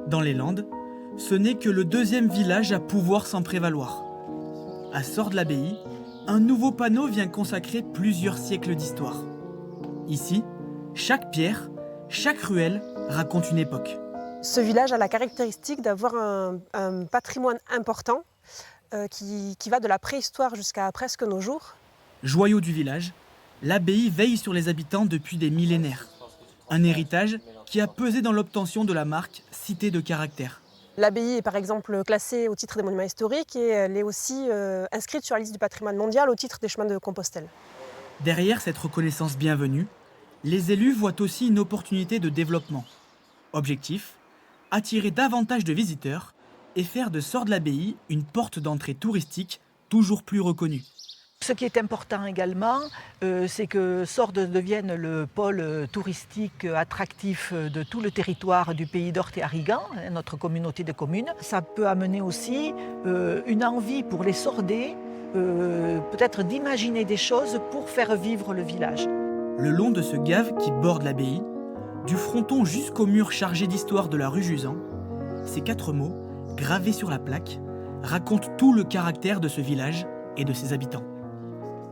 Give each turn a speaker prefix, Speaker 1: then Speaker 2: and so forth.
Speaker 1: Dans les Landes, ce n'est que le deuxième village à pouvoir s'en prévaloir. À Sordes-l'Abbaye, un nouveau panneau vient consacrer plusieurs siècles d'histoire. Ici, chaque pierre, chaque ruelle raconte une époque.
Speaker 2: Ce village a la caractéristique d'avoir un patrimoine important qui va de la préhistoire jusqu'à presque nos jours.
Speaker 1: Joyau du village, l'abbaye veille sur les habitants depuis des millénaires. Un héritage qui a pesé dans l'obtention de la marque Cité de caractère.
Speaker 2: L'abbaye est par exemple classée au titre des monuments historiques et elle est aussi inscrite sur la liste du patrimoine mondial au titre des chemins de Compostelle.
Speaker 1: Derrière cette reconnaissance bienvenue, les élus voient aussi une opportunité de développement. Objectif, attirer davantage de visiteurs et faire de Sordes-l'Abbaye une porte d'entrée touristique toujours plus reconnue.
Speaker 3: Ce qui est important également, c'est que Sordes devienne le pôle touristique attractif de tout le territoire du pays d'Orthe et Arrigans, notre communauté de communes. Ça peut amener aussi une envie pour les Sordais, peut-être d'imaginer des choses pour faire vivre le village.
Speaker 1: Le long de ce gave qui borde l'abbaye, du fronton jusqu'au mur chargé d'histoire de la rue Jusant, ces 4 mots, gravés sur la plaque, racontent tout le caractère de ce village et de ses habitants.